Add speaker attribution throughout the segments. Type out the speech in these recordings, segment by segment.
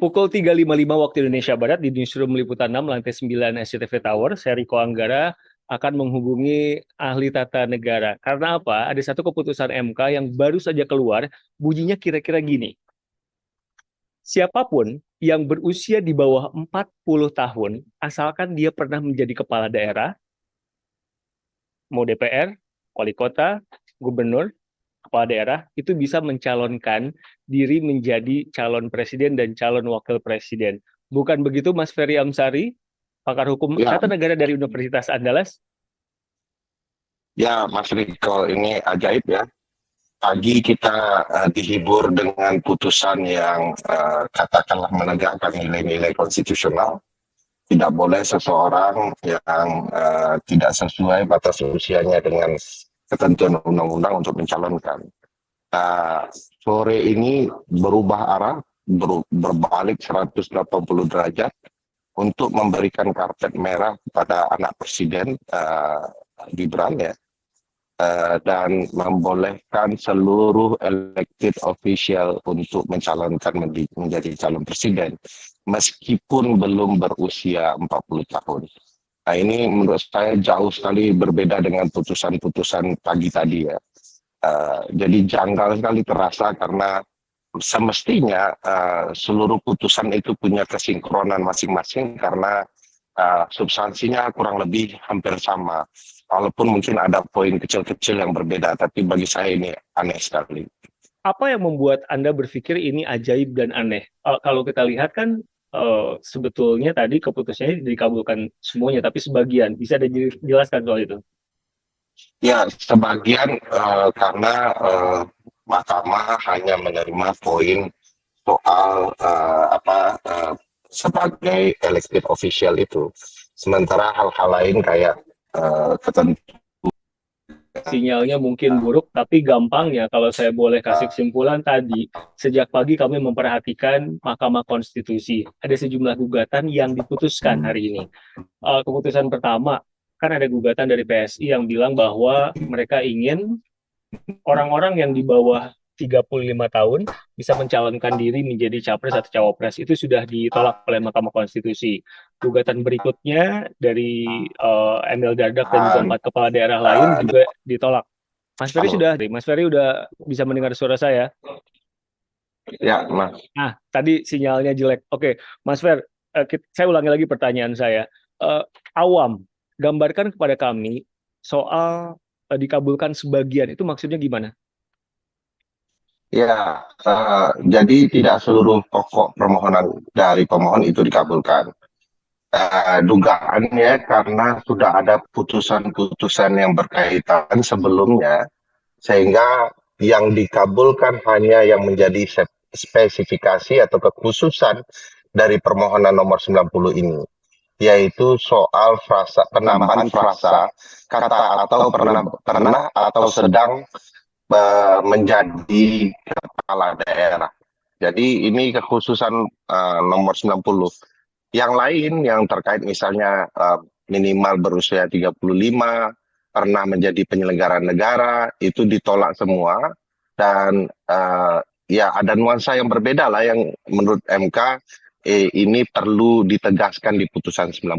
Speaker 1: Pukul 3.55 waktu Indonesia Barat di Newsroom Liputan 6, lantai 9 SCTV Tower, saya Riko Anggara akan menghubungi ahli tata negara. Karena apa? Ada satu keputusan MK yang baru saja keluar, bunyinya kira-kira gini. Siapapun yang berusia di bawah 40 tahun, asalkan dia pernah menjadi kepala daerah, mau DPR, wali kota, gubernur, kepala daerah, itu bisa mencalonkan diri menjadi calon presiden dan calon wakil presiden. Bukan begitu, Mas Ferry Amsari, pakar hukum
Speaker 2: Ya,
Speaker 1: tata negara dari Universitas Andalas?
Speaker 2: ya Mas Riko, ini ajaib ya. Pagi kita dihibur dengan putusan yang katakanlah menegakkan nilai-nilai konstitusional. Tidak boleh seseorang yang tidak sesuai batas usianya dengan ketentuan undang-undang untuk mencalonkan. Sore ini berubah arah, berbalik 180 derajat untuk memberikan karpet merah kepada anak presiden Gibran ya. Dan membolehkan seluruh elected official untuk mencalonkan menjadi calon presiden meskipun belum berusia 40 tahun. Nah, ini menurut saya jauh sekali berbeda dengan putusan-putusan pagi tadi ya. Jadi janggal sekali terasa karena semestinya seluruh putusan itu punya kesinkronan masing-masing karena substansinya kurang lebih hampir sama. Walaupun mungkin ada poin kecil-kecil yang berbeda, tapi bagi saya ini aneh sekali.
Speaker 1: Apa yang membuat Anda berpikir ini ajaib dan aneh? Kalau kita lihat kan sebetulnya tadi keputusannya dikabulkan semuanya, tapi sebagian. Bisa dijelaskan soal itu?
Speaker 2: Ya, sebagian karena Mahkamah hanya menerima poin soal sebagai elected official itu. Sementara hal-hal lain kayak ketentuan.
Speaker 1: Sinyalnya mungkin buruk, tapi gampangnya kalau saya boleh kasih kesimpulan tadi, sejak pagi kami memperhatikan Mahkamah Konstitusi. Ada sejumlah gugatan yang diputuskan hari ini. Keputusan pertama, kan ada gugatan dari PSI yang bilang bahwa mereka ingin orang-orang yang di bawah 35 tahun bisa mencalonkan diri menjadi capres atau cawapres. Itu sudah ditolak oleh Mahkamah Konstitusi. Gugatan berikutnya dari Emil Dardak dan juga 4 kepala daerah lain juga ditolak. Mas Ferry udah bisa mendengar suara saya.
Speaker 2: Ya, Mas.
Speaker 1: Nah, tadi sinyalnya jelek. Oke, Mas Fer, saya ulangi lagi pertanyaan saya. Eh, Awam, gambarkan kepada kami soal dikabulkan sebagian, itu maksudnya gimana?
Speaker 2: Ya, jadi tidak seluruh pokok permohonan dari pemohon itu dikabulkan. Dugaannya karena sudah ada putusan-putusan yang berkaitan sebelumnya, sehingga yang dikabulkan hanya yang menjadi spesifikasi atau kekhususan dari permohonan nomor 90 ini, yaitu soal frasa, penambahan frasa, kata atau pernah atau sedang menjadi kepala daerah. Jadi ini kekhususan nomor 90. Yang lain yang terkait misalnya minimal berusia 35, pernah menjadi penyelenggara negara, itu ditolak semua. Dan ya ada nuansa yang berbeda lah yang menurut MK ini perlu ditegaskan di putusan 90.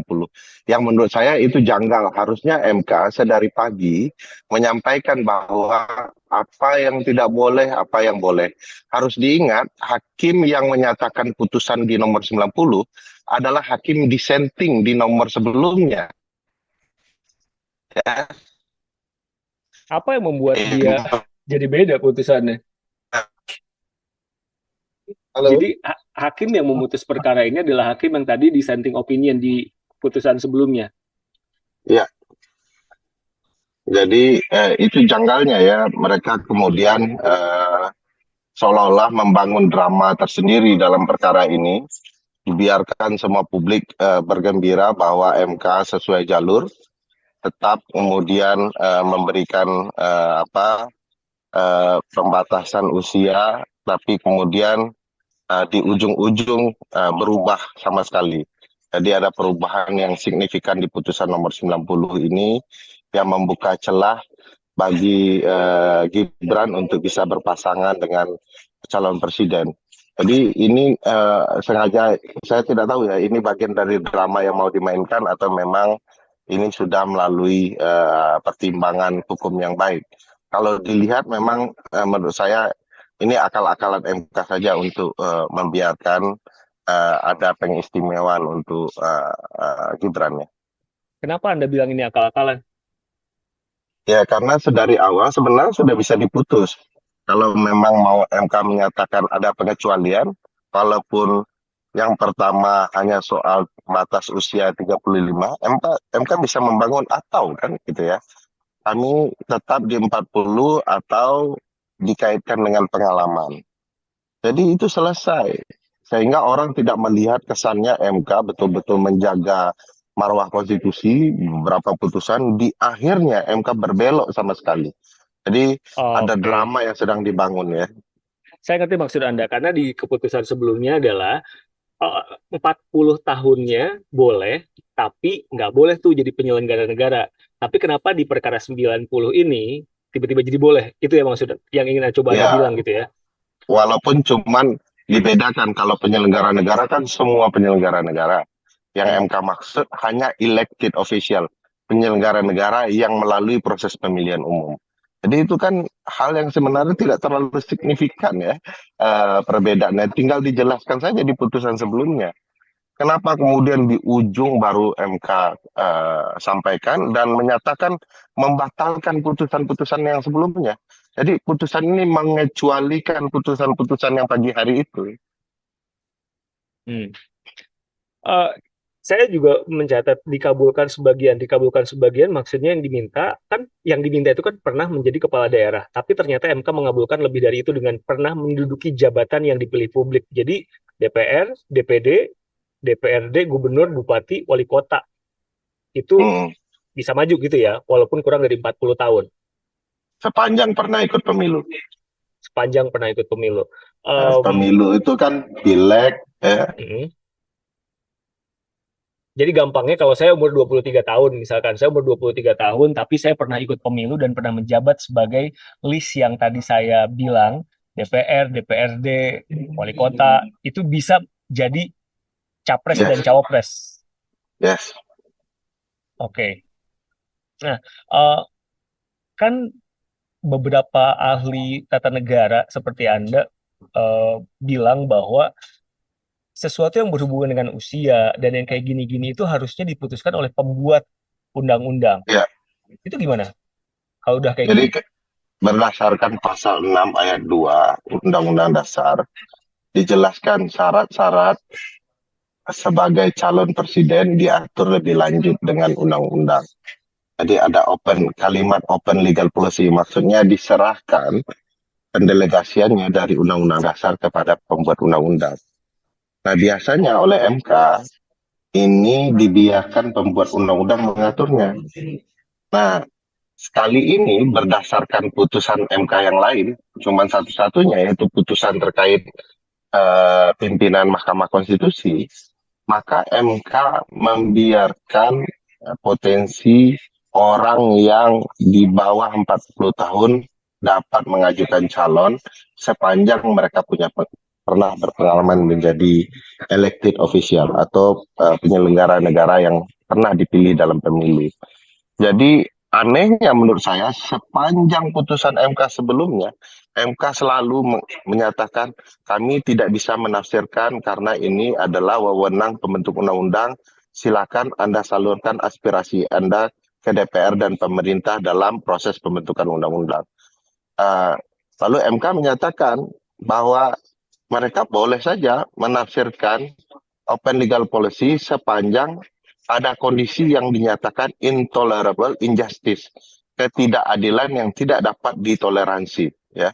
Speaker 2: Yang menurut saya itu janggal. Harusnya MK sedari pagi menyampaikan bahwa apa yang tidak boleh, apa yang boleh. Harus diingat, hakim yang menyatakan putusan di nomor 90 adalah hakim dissenting di nomor sebelumnya. Ya.
Speaker 1: Apa yang membuat dia jadi beda putusannya?
Speaker 2: Halo.
Speaker 1: Jadi hakim yang memutus perkara ini adalah hakim yang tadi dissenting opinion di putusan sebelumnya.
Speaker 2: Ya, jadi itu janggalnya ya. Mereka kemudian seolah-olah membangun drama tersendiri dalam perkara ini. Dibiarkan semua publik bergembira bahwa MK sesuai jalur, tetap kemudian memberikan pembatasan usia, tapi kemudian di ujung-ujung berubah sama sekali. Jadi ada perubahan yang signifikan di putusan nomor 90 ini yang membuka celah bagi Gibran untuk bisa berpasangan dengan calon presiden. Jadi ini sengaja saya tidak tahu ya, ini bagian dari drama yang mau dimainkan atau memang ini sudah melalui pertimbangan hukum yang baik. Kalau dilihat memang menurut saya ini akal-akalan MK saja untuk membiarkan ada pengistimewaan untuk Gibran ya.
Speaker 1: Kenapa Anda bilang ini akal-akalan?
Speaker 2: Ya karena sedari awal sebenarnya sudah bisa diputus. Kalau memang mau MK menyatakan ada pengecualian, walaupun yang pertama hanya soal batas usia 35, MK bisa membangun atau kan gitu ya. Kami tetap di 40 atau dikaitkan dengan pengalaman. Jadi itu selesai. Sehingga orang tidak melihat kesannya MK betul-betul menjaga marwah konstitusi, beberapa putusan, di akhirnya MK berbelok sama sekali. Jadi ada
Speaker 1: Oke,
Speaker 2: drama yang sedang dibangun ya.
Speaker 1: saya ngerti maksud Anda karena di keputusan sebelumnya adalah 40 tahunnya boleh, tapi nggak boleh tuh jadi penyelenggara negara. Tapi kenapa di perkara 90 ini tiba-tiba jadi boleh? Itu ya maksud yang ingin coba Anda
Speaker 2: Ya,
Speaker 1: bilang gitu ya.
Speaker 2: walaupun cuman dibedakan kalau penyelenggara negara kan semua penyelenggara negara. Yang
Speaker 1: Hmm.
Speaker 2: MK maksud hanya elected official, penyelenggara negara yang melalui proses pemilihan umum. Jadi itu kan hal yang sebenarnya tidak terlalu signifikan ya perbedaannya. Tinggal dijelaskan saja di putusan sebelumnya. Kenapa kemudian di ujung baru MK sampaikan dan menyatakan membatalkan putusan-putusan yang sebelumnya. Jadi putusan ini mengecualikan putusan-putusan yang pagi hari itu.
Speaker 1: Hmm. Eh, saya juga mencatat dikabulkan sebagian maksudnya yang diminta kan yang diminta itu kan pernah menjadi kepala daerah, tapi ternyata MK mengabulkan lebih dari itu dengan pernah menduduki jabatan yang dipilih publik. Jadi DPR, DPD, DPRD, gubernur, bupati, wali kota itu
Speaker 2: Hmm.
Speaker 1: bisa maju gitu ya, walaupun kurang dari 40 tahun
Speaker 2: Sepanjang pernah ikut pemilu.
Speaker 1: sepanjang pernah ikut pemilu. Um,
Speaker 2: Pemilu itu kan pileg ya.
Speaker 1: mm. Jadi gampangnya kalau saya umur 23 tahun, misalkan saya umur 23 tahun, tapi saya pernah ikut pemilu dan pernah menjabat sebagai list yang tadi saya bilang, DPR, DPRD, wali kota, itu bisa jadi capres dan
Speaker 2: Yes,
Speaker 1: cawapres.
Speaker 2: yes,
Speaker 1: Oke. Nah, kan beberapa ahli tata negara seperti Anda eh, bilang bahwa sesuatu yang berhubungan dengan usia dan yang kayak gini-gini itu harusnya diputuskan oleh pembuat undang-undang.
Speaker 2: ya.
Speaker 1: Itu gimana? Kalau udah kayak
Speaker 2: Jadi
Speaker 1: gini?
Speaker 2: berdasarkan pasal 6 ayat 2 Undang-Undang Dasar dijelaskan syarat-syarat sebagai calon presiden diatur lebih lanjut dengan undang-undang. Jadi ada kalimat open legal policy, maksudnya diserahkan pendelegasiannya dari undang-undang dasar kepada pembuat undang-undang. Nah, biasanya oleh MK ini dibiarkan pembuat undang-undang mengaturnya. Nah, sekali ini berdasarkan putusan MK yang lain, cuma satu-satunya yaitu putusan terkait pimpinan Mahkamah Konstitusi, maka MK membiarkan potensi orang yang di bawah 40 tahun dapat mengajukan calon sepanjang mereka pernah berpengalaman menjadi elected official atau penyelenggara negara yang pernah dipilih dalam pemilu. Jadi anehnya menurut saya sepanjang putusan MK sebelumnya, MK selalu menyatakan kami tidak bisa menafsirkan karena ini adalah wewenang pembentuk undang-undang. Silakan Anda salurkan aspirasi Anda ke DPR dan pemerintah dalam proses pembentukan undang-undang. Uh, Lalu MK menyatakan bahwa mereka boleh saja menafsirkan open legal policy sepanjang ada kondisi yang dinyatakan intolerable injustice, ketidakadilan yang tidak dapat ditoleransi ya.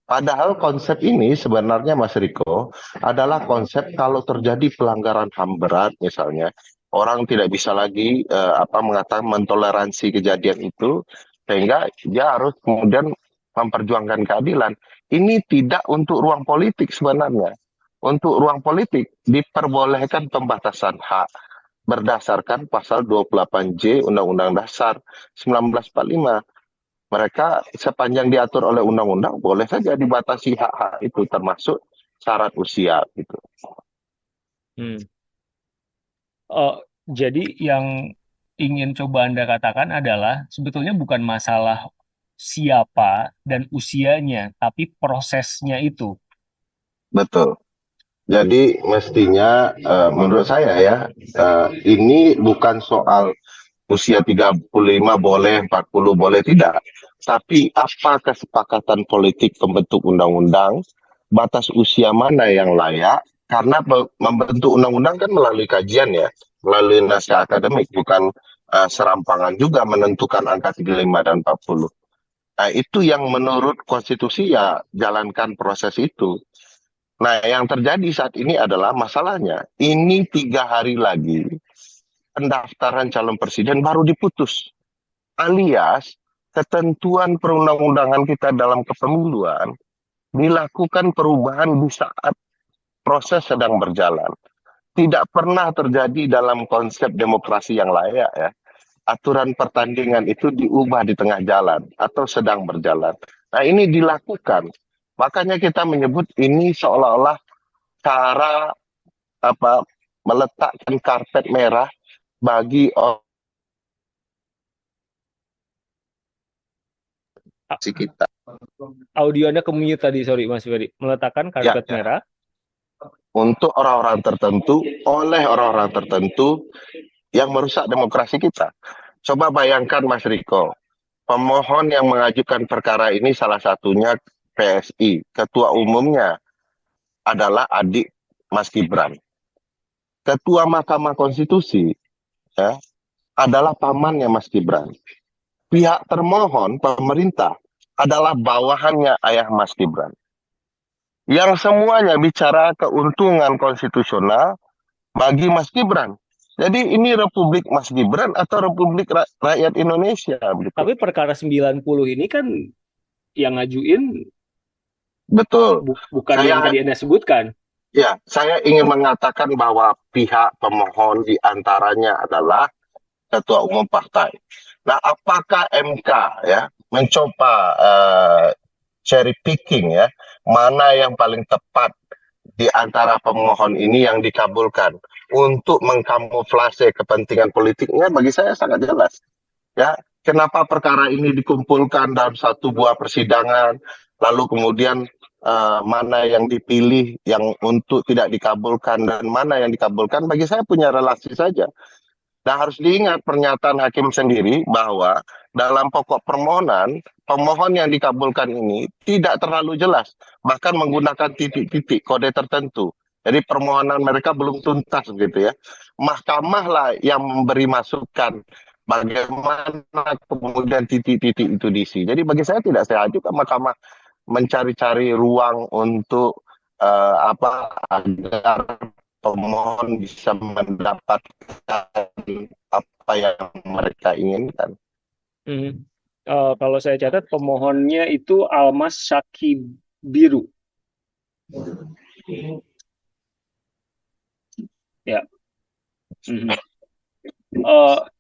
Speaker 2: Padahal konsep ini sebenarnya Mas Riko adalah konsep kalau terjadi pelanggaran HAM berat misalnya, orang tidak bisa lagi mengatakan mentoleransi kejadian itu sehingga dia harus kemudian memperjuangkan keadilan. Ini tidak untuk ruang politik sebenarnya. Untuk ruang politik diperbolehkan pembatasan hak berdasarkan pasal 28J Undang-Undang Dasar 1945. Mereka sepanjang diatur oleh undang-undang boleh saja dibatasi hak-hak itu termasuk syarat usia gitu.
Speaker 1: Hmm. Oh, jadi yang ingin coba Anda katakan adalah sebetulnya bukan masalah siapa dan usianya, tapi prosesnya itu.
Speaker 2: Betul. Jadi mestinya menurut saya ya, ini bukan soal usia 35 boleh, 40 boleh, tidak. Tapi apa kesepakatan politik pembentuk undang-undang, batas usia mana yang layak, karena membentuk undang-undang kan melalui kajian ya, melalui naskah akademik, bukan serampangan juga menentukan angka 35 dan 40. Nah, itu yang menurut konstitusi ya jalankan proses itu. Nah, yang terjadi saat ini adalah masalahnya, ini 3 hari lagi pendaftaran calon presiden baru diputus. Alias, ketentuan perundang-undangan kita dalam kepemiluan dilakukan perubahan di saat proses sedang berjalan. Tidak pernah terjadi dalam konsep demokrasi yang layak ya. Aturan pertandingan itu diubah di tengah jalan atau sedang berjalan. Nah, ini dilakukan. Makanya kita menyebut ini seolah-olah cara apa meletakkan karpet merah bagi
Speaker 1: A-
Speaker 2: opsi kita.
Speaker 1: Audio Anda ke-mute tadi, sorry Mas Ferry. Meletakkan
Speaker 2: Ya,
Speaker 1: karpet merah.
Speaker 2: untuk orang-orang tertentu, oleh orang-orang tertentu yang merusak demokrasi kita. Coba bayangkan Mas Riko, pemohon yang mengajukan perkara ini salah satunya PSI, ketua umumnya adalah adik Mas Gibran. Ketua Mahkamah Konstitusi ya, adalah pamannya Mas Gibran. Pihak termohon, pemerintah, adalah bawahannya ayah Mas Gibran. Yang semuanya bicara keuntungan konstitusional bagi Mas Gibran. Jadi ini Republik Mas Gibran atau Republik Rakyat Indonesia begitu.
Speaker 1: Tapi perkara 90 ini kan yang ngajuin
Speaker 2: Betul.
Speaker 1: bukan yang
Speaker 2: Saya
Speaker 1: tadi Anda sebutkan.
Speaker 2: saya ingin mengatakan bahwa pihak pemohon diantaranya adalah ketua umum partai. Nah, apakah MK ya mencoba cherry picking ya, mana yang paling tepat di antara pemohon ini yang dikabulkan untuk mengkamuflase kepentingan politiknya? Bagi saya sangat jelas. Ya, kenapa perkara ini dikumpulkan dalam satu buah persidangan, lalu kemudian mana yang dipilih yang untuk tidak dikabulkan dan mana yang dikabulkan, bagi saya punya relasi saja. Nah, harus diingat pernyataan hakim sendiri bahwa dalam pokok permohonan, pemohon yang dikabulkan ini tidak terlalu jelas, bahkan menggunakan titik-titik kode tertentu. Jadi permohonan mereka belum tuntas gitu ya. Mahkamah lah yang memberi masukan bagaimana kemudian titik-titik itu diisi. Jadi bagi saya tidak sehat juga mahkamah mencari-cari ruang untuk agar pemohon bisa mendapatkan apa yang mereka inginkan.
Speaker 1: Hmm. Kalau saya catat pemohonnya itu Almas Syaki Biru. Ya. Mhm.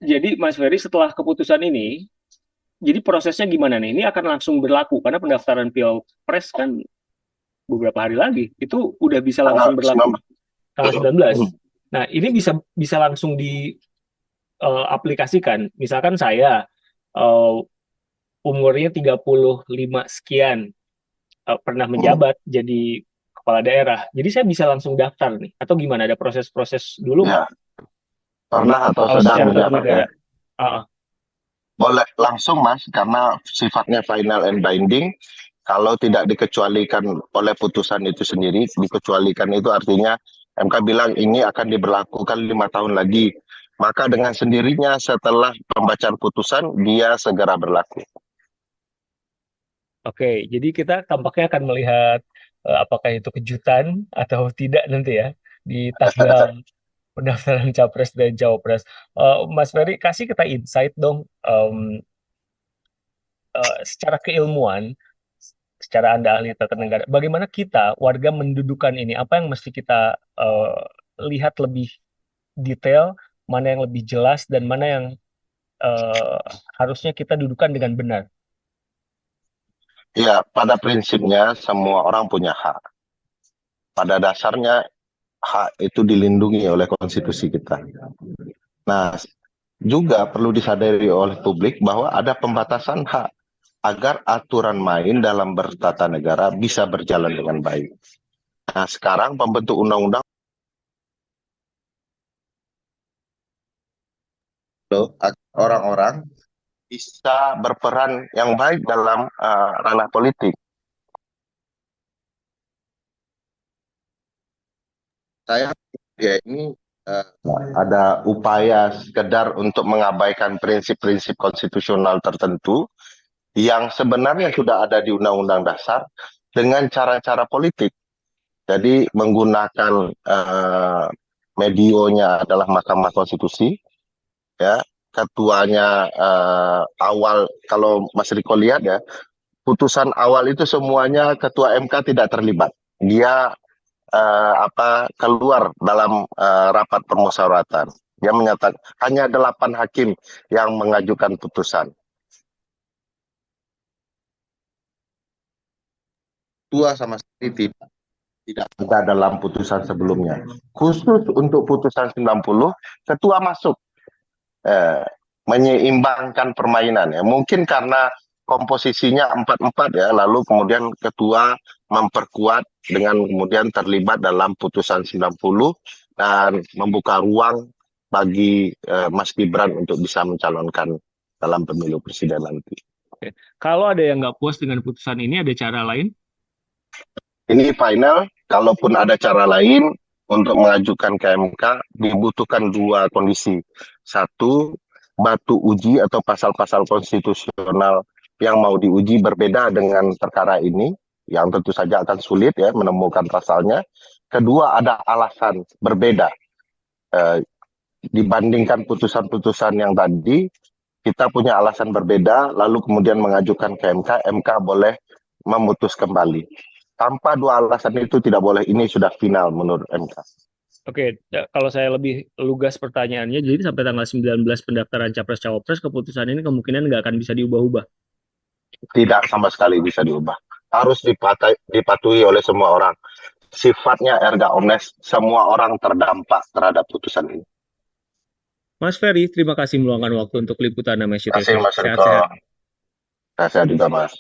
Speaker 1: Jadi Mas Ferry setelah keputusan ini, jadi prosesnya gimana nih? Ini akan langsung berlaku karena pendaftaran Pilpres kan beberapa hari lagi. Itu udah bisa
Speaker 2: Tanggal
Speaker 1: langsung berlaku
Speaker 2: 19.
Speaker 1: tanggal 19. Nah, ini bisa bisa langsung diaplikasikan. Misalkan saya uh, umurnya 35 sekian, pernah menjabat jadi kepala daerah. Jadi saya bisa langsung daftar nih atau gimana? Ada proses-proses dulu nggak?
Speaker 2: Ya, pernah atau
Speaker 1: Kalau
Speaker 2: sedang
Speaker 1: secara tata
Speaker 2: menjabat ya.
Speaker 1: negara? Ah, ah.
Speaker 2: Boleh langsung Mas, karena sifatnya final and binding. Kalau tidak dikecualikan oleh putusan itu sendiri, dikecualikan itu artinya MK bilang ini akan diberlakukan 5 tahun lagi. Maka dengan sendirinya setelah pembacaan putusan, dia segera berlaku.
Speaker 1: Oke, jadi kita tampaknya akan melihat apakah itu kejutan atau tidak nanti ya di tanggal pendaftaran capres dan cawapres. Mas Ferry, kasih kita insight dong, secara keilmuan, secara Anda ahli tata negara, bagaimana kita warga mendudukan ini? Apa yang mesti kita lihat lebih detail, mana yang lebih jelas dan mana yang eh, harusnya kita dudukan dengan benar.
Speaker 2: Ya, pada prinsipnya semua orang punya hak. pada dasarnya hak itu dilindungi oleh konstitusi kita. Nah, juga perlu disadari oleh publik bahwa ada pembatasan hak agar aturan main dalam bertata negara bisa berjalan dengan baik. Nah, sekarang pembentuk undang-undang orang-orang bisa berperan yang baik dalam ranah politik. Saya ya ini uh, ada upaya sekedar untuk mengabaikan prinsip-prinsip konstitusional tertentu yang sebenarnya sudah ada di Undang-Undang Dasar dengan cara-cara politik. Jadi menggunakan medionya adalah Mahkamah Konstitusi, ya ketuanya awal kalau Mas Riko lihat ya putusan awal itu semuanya ketua MK tidak terlibat. Dia keluar dalam rapat permusyawaratan. Dia menyatakan hanya 8 hakim yang mengajukan putusan. Dua sama sekali tidak ada dalam putusan sebelumnya. Khusus untuk putusan 90, ketua masuk menyeimbangkan permainan ya. Mungkin karena komposisinya 4-4 ya, lalu kemudian ketua memperkuat dengan kemudian terlibat dalam putusan 90 dan membuka ruang bagi Mas Gibran untuk bisa mencalonkan dalam pemilu presiden nanti.
Speaker 1: Oke. Kalau ada yang nggak puas dengan putusan ini, ada cara lain?
Speaker 2: Ini final, kalaupun ada cara lain untuk mengajukan ke MK, dibutuhkan 2 kondisi. Satu, batu uji atau pasal-pasal konstitusional yang mau diuji berbeda dengan perkara ini, yang tentu saja akan sulit ya menemukan pasalnya. Kedua, ada alasan berbeda. Dibandingkan putusan-putusan yang tadi, kita punya alasan berbeda, lalu kemudian mengajukan ke MK, MK boleh memutus kembali. Tanpa 2 alasan itu tidak boleh, ini sudah final menurut MK.
Speaker 1: Oke, kalau saya lebih lugas pertanyaannya, jadi sampai tanggal 19 pendaftaran Capres-Cawapres, keputusan ini kemungkinan nggak akan bisa diubah-ubah.
Speaker 2: Tidak sama sekali bisa diubah. Harus dipatuhi oleh semua orang. Sifatnya erga omnes, semua orang terdampak terhadap putusan ini.
Speaker 1: Mas Ferry, terima kasih meluangkan waktu untuk liputan Amesty
Speaker 2: Terima kasih
Speaker 1: TV.
Speaker 2: Mas Riko.
Speaker 1: Sehat-sehat.
Speaker 2: Saya juga Mas.